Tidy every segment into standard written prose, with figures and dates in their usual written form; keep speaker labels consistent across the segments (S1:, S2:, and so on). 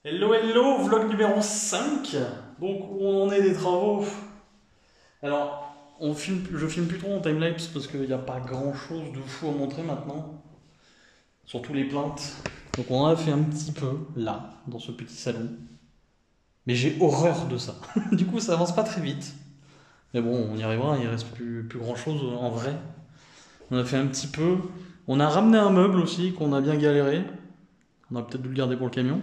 S1: Hello hello, vlog numéro 5. Donc où on en est des travaux. Alors, je filme plus trop en timelapse parce qu'il n'y a pas grand chose de fou à montrer maintenant. Surtout les plaintes. Donc on en a fait un petit peu là, dans ce petit salon. Mais j'ai horreur de ça. Du coup ça avance pas très vite. Mais bon, on y arrivera, il reste plus grand chose en vrai. On a fait un petit peu. On a ramené un meuble aussi qu'on a bien galéré. On a peut-être dû le garder pour le camion.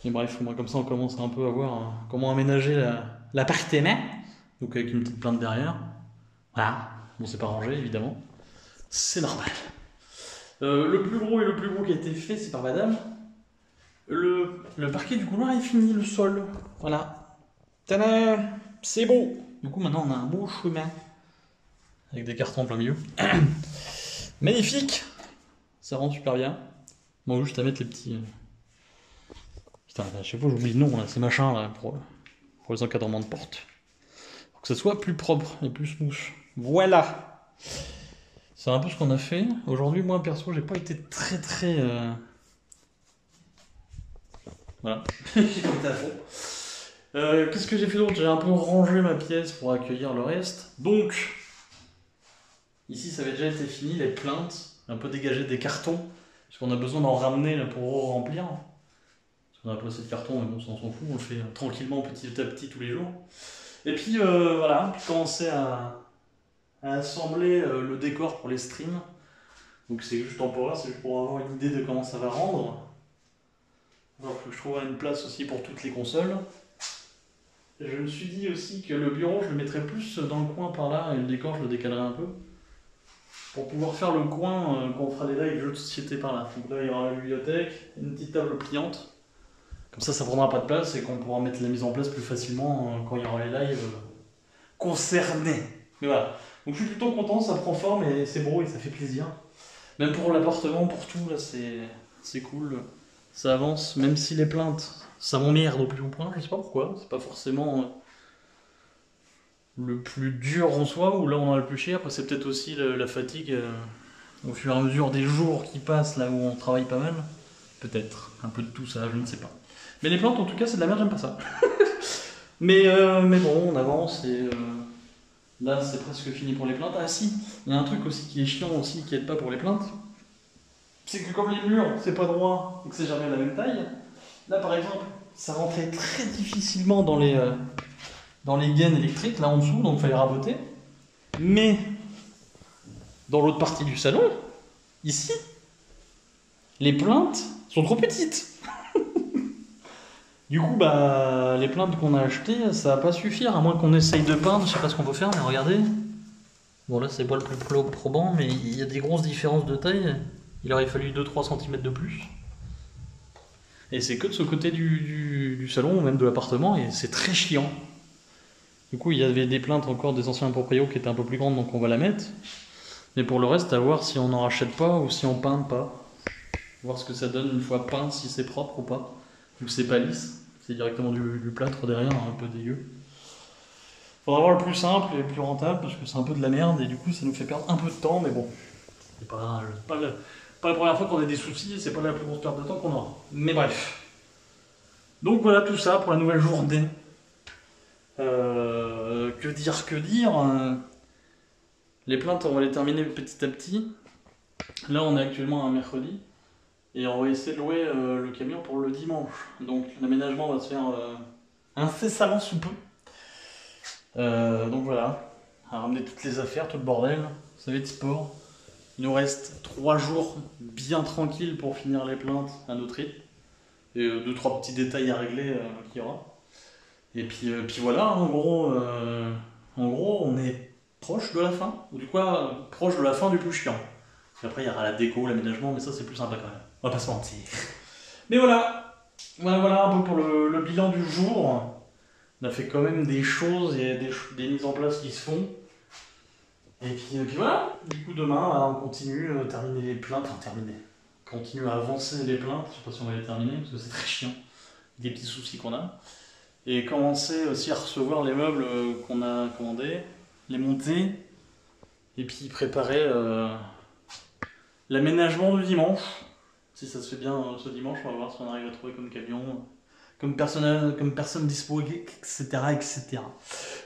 S1: Et bref, moi, comme ça, on commence un peu à voir comment aménager l'appartement. Donc avec une petite plainte derrière. Voilà. Bon, c'est pas rangé, évidemment. C'est normal. Le plus gros et le plus gros qui a été fait, c'est par madame. Le parquet du couloir est fini, le sol. Voilà. Tadam! C'est beau. Du coup, maintenant, on a un beau chemin. Avec des cartons en plein milieu. Magnifique. Ça rend super bien. Bon, juste à mettre les petits... Putain, à chaque fois j'oublie le nom, là, ces machins là, pour les encadrements de porte. Pour que ça soit plus propre et plus smooth. Voilà! C'est un peu ce qu'on a fait. Aujourd'hui, moi perso, j'ai pas été très. Voilà. J'ai pas été à fond. Qu'est-ce que j'ai fait d'autre? J'ai un peu rangé ma pièce pour accueillir le reste. Donc, ici ça avait déjà été fini, les plaintes, un peu dégagé des cartons, parce qu'on a besoin d'en ramener là, pour remplir. On a pas assez de carton, mais bon, ça on s'en fout, on le fait tranquillement petit à petit tous les jours. Et puis voilà, puis commencer à assembler le décor pour les streams. Donc c'est juste temporaire, c'est juste pour avoir une idée de comment ça va rendre. Alors que je trouve une place aussi pour toutes les consoles. Je me suis dit aussi que le bureau, je le mettrais plus dans le coin par là, et le décor, je le décalerais un peu. Pour pouvoir faire le coin quand on fera des lives jeux de société par là. Donc là, il y aura la bibliothèque, une petite table pliante. Comme ça prendra pas de place et qu'on pourra mettre la mise en place plus facilement quand il y aura les lives concernés. Mais voilà. Donc je suis plutôt content, ça prend forme et c'est beau et ça fait plaisir. Même pour l'appartement, pour tout, là, c'est cool. Ça avance, même si les plaintes, ça m'emmerde au plus haut point, je sais pas pourquoi. C'est pas forcément le plus dur en soi, ou là on a le plus cher. Après, c'est peut-être aussi la fatigue au fur et à mesure des jours qui passent, là où on travaille pas mal. Peut-être. Un peu de tout ça, je ne sais pas. Mais les plantes, en tout cas, c'est de la merde, j'aime pas ça. mais bon, on avance et là, c'est presque fini pour les plaintes. Ah si, il y a un truc aussi qui est chiant aussi, qui aide pas pour les plaintes. C'est que comme les murs, c'est pas droit et que c'est jamais la même taille, là par exemple, ça rentrait très difficilement dans les gaines électriques, là en dessous, donc il fallait raboter. Mais dans l'autre partie du salon, ici, les plaintes sont trop petites. Du coup, bah, les plaintes qu'on a achetées, ça va pas suffire, à moins qu'on essaye de peindre, je sais pas ce qu'on peut faire, mais regardez. Bon là, c'est pas le plus probant, mais il y a des grosses différences de taille. Il aurait fallu 2-3 cm de plus. Et c'est que de ce côté du salon, ou même de l'appartement, et c'est très chiant. Du coup, il y avait des plaintes encore des anciens proprios qui étaient un peu plus grandes, donc on va la mettre. Mais pour le reste, à voir si on n'en rachète pas ou si on peint pas. Voir ce que ça donne une fois peint, si c'est propre ou pas. Ou c'est pas lisse. C'est directement du plâtre derrière, un peu dégueu. Faudra voir le plus simple et le plus rentable parce que c'est un peu de la merde et du coup ça nous fait perdre un peu de temps, mais bon. C'est pas la première fois qu'on a des soucis et c'est pas la plus grosse perte de temps qu'on aura. Mais bref. Donc voilà tout ça pour la nouvelle journée. Que dire les plaintes on va les terminer petit à petit. Là on est actuellement un mercredi. Et on va essayer de louer le camion pour le dimanche. Donc l'aménagement va se faire incessamment sous peu. Donc voilà, à ramener toutes les affaires, tout le bordel. Vous savez, sport. Il nous reste 3 jours bien tranquilles pour finir les plaintes à notre rythme. Et 2-3 petits détails à régler qu'il y aura. Et puis voilà, en gros, on est proche de la fin. Ou du coup, proche de la fin du plus chiant. Puis après, il y aura la déco, l'aménagement, mais ça c'est plus sympa quand même. On va pas se mentir. Mais voilà un peu pour le bilan du jour. On a fait quand même des choses, il y a des mises en place qui se font. Et puis voilà, du coup demain on continue à terminer les plaintes, continue à avancer les plaintes, je sais pas si on va les terminer parce que c'est très chiant, des petits soucis qu'on a. Et commencer aussi à recevoir les meubles qu'on a commandés, les monter, et puis préparer l'aménagement du dimanche. Si ça se fait bien ce dimanche, on va voir ce qu'on arrive à trouver comme camion. comme personne dispo, etc., etc.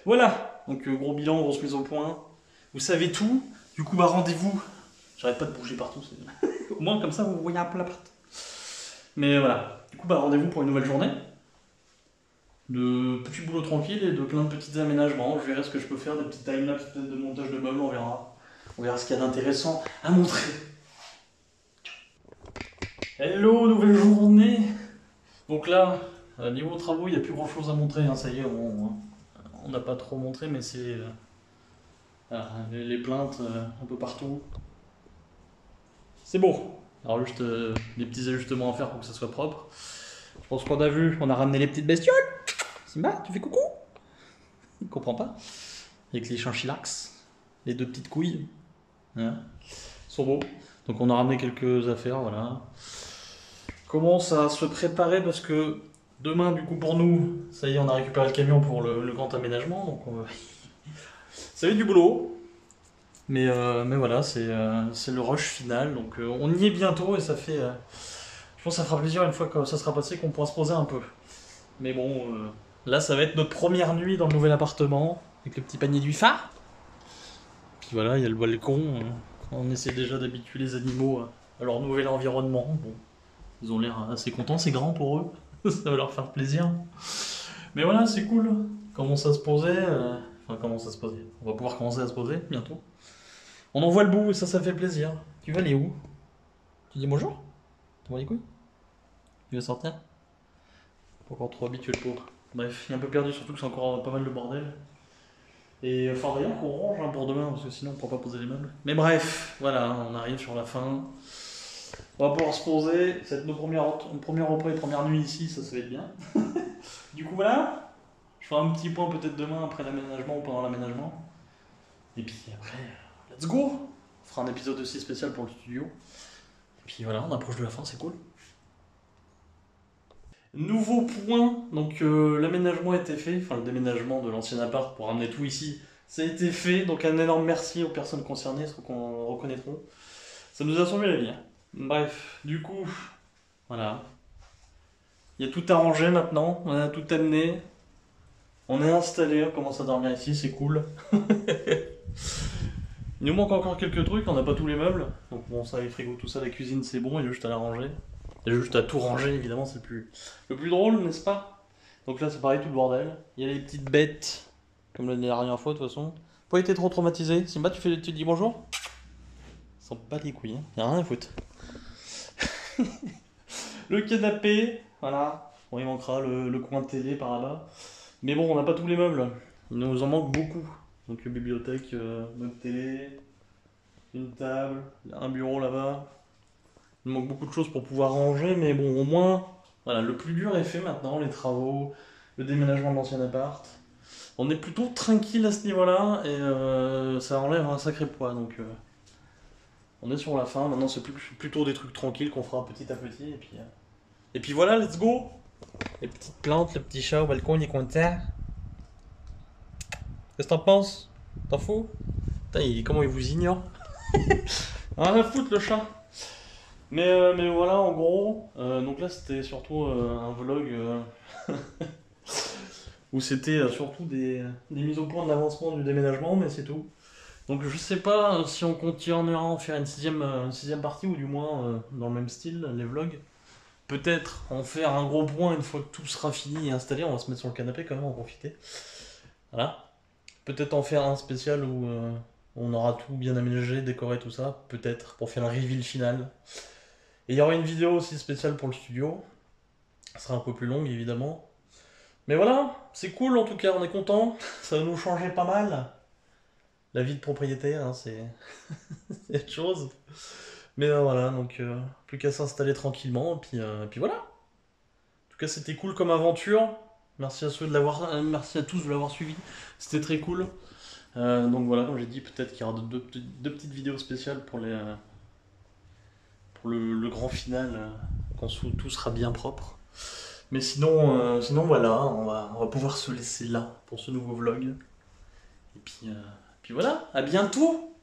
S1: Voilà, donc gros bilan, grosse mise au point. Vous savez tout. Du coup, bah rendez-vous. J'arrête pas de bouger partout. Au moins, comme ça, vous voyez un peu l'appart. Mais voilà. Du coup, bah rendez-vous pour une nouvelle journée. De petits boulots tranquilles et de plein de petits aménagements. Je verrai ce que je peux faire, des petits timelapses peut-être de montage de meubles, on verra. On verra ce qu'il y a d'intéressant à montrer. Hello, nouvelle journée. Donc là, niveau travaux, il n'y a plus grand chose à montrer. Hein, ça y est, on n'a pas trop montré, mais c'est les plaintes un peu partout. C'est beau. Alors juste des petits ajustements à faire pour que ça soit propre. Je pense qu'on a vu, on a ramené les petites bestioles. Simba, tu fais coucou? Il comprend pas. Avec les chinchillax, les deux petites couilles. Hein, ils sont beaux. Donc on a ramené quelques affaires, voilà. Commence à se préparer parce que demain, du coup, pour nous, ça y est, on a récupéré le camion pour le grand aménagement. Donc ça va être du boulot. Mais voilà, c'est le rush final. Donc on y est bientôt et ça fait... je pense que ça fera plaisir une fois que ça sera passé qu'on pourra se poser un peu. Mais bon, là, ça va être notre première nuit dans le nouvel appartement avec le petit panier du phare. Puis voilà, il y a le balcon. On essaie déjà d'habituer les animaux à leur nouvel environnement. Bon. Ils ont l'air assez contents, c'est grand pour eux, ça va leur faire plaisir. Mais voilà, c'est cool. Commence à se poser, enfin commence à se poser. On va pouvoir commencer à se poser bientôt. On en voit le bout et ça fait plaisir. Tu vas aller où? Tu dis bonjour? Tu vois les couilles? Tu vas sortir? Pas encore trop habitué le pauvre. Bref, il est un peu perdu, surtout que c'est encore pas mal de bordel. Et enfin d'ailleurs qu'on range hein, pour demain, parce que sinon on ne pourra pas poser les meubles. Mais bref, voilà, on arrive sur la fin. On va pouvoir se poser, ça va être nos premières repas et première nuit ici, ça va être bien. Du coup voilà, je ferai un petit point peut-être demain après l'aménagement ou pendant l'aménagement. Et puis après, let's go. On fera un épisode aussi spécial pour le studio. Et puis voilà, on approche de la fin, c'est cool. Nouveau point, donc l'aménagement a été fait, enfin le déménagement de l'ancien appart pour ramener tout ici, ça a été fait. Donc un énorme merci aux personnes concernées, ceux qu'on reconnaîtront. Ça nous a sauvé la vie. Hein. Bref, du coup, voilà. Il y a tout arrangé maintenant, on a tout amené. On est installé, on commence à dormir ici, c'est cool. Il nous manque encore quelques trucs, on n'a pas tous les meubles. Donc bon, ça, les frigos, tout ça, la cuisine, c'est bon, il y a juste à la ranger. Il y a juste à tout ranger, évidemment, c'est le plus drôle, n'est-ce pas? Donc là, c'est pareil, tout le bordel. Il y a les petites bêtes, comme la dernière fois, de toute façon. Pas été trop traumatisé. Simba, tu dis bonjour? Ils s'en bat les couilles, hein. Y a rien à foutre. Le canapé, voilà. Bon, il manquera le coin de télé par là-bas. Mais bon, on n'a pas tous les meubles. Il nous en manque beaucoup. Donc, bibliothèque, meuble télé, une table, un bureau là-bas. Il manque beaucoup de choses pour pouvoir ranger, mais bon, au moins, voilà, le plus dur est fait maintenant, les travaux, le déménagement de l'ancien appart. On est plutôt tranquille à ce niveau-là, et ça enlève un sacré poids, donc on est sur la fin. Maintenant, c'est plutôt des trucs tranquilles qu'on fera petit à petit, et puis voilà, let's go. Les petites plantes, le petit chat au balcon, il est content. Qu'est-ce que t'en penses? T'en fous? Putain, comment il vous ignore? Rien à foutre, le chat. Mais voilà, en gros, donc là c'était surtout un vlog où c'était surtout des mises au point de l'avancement du déménagement, mais c'est tout. Donc je sais pas si on continuera à en faire une sixième partie, ou du moins dans le même style, les vlogs. Peut-être en faire un gros point une fois que tout sera fini et installé, on va se mettre sur le canapé quand même, en profiter. Voilà. Peut-être en faire un spécial où on aura tout bien aménagé, décoré, tout ça, peut-être, pour faire un reveal final. Et il y aura une vidéo aussi spéciale pour le studio. Elle sera un peu plus longue, évidemment. Mais voilà, c'est cool en tout cas, on est content. Ça va nous changer pas mal. La vie de propriétaire, hein, c'est autre chose. Mais voilà, donc plus qu'à s'installer tranquillement, et puis voilà. En tout cas, c'était cool comme aventure. Merci merci à tous de l'avoir suivi. C'était très cool. Donc voilà, comme j'ai dit, peut-être qu'il y aura deux petites vidéos spéciales pour le grand final, quand tout sera bien propre. Mais sinon voilà, on va pouvoir se laisser là pour ce nouveau vlog. Et puis voilà, à bientôt!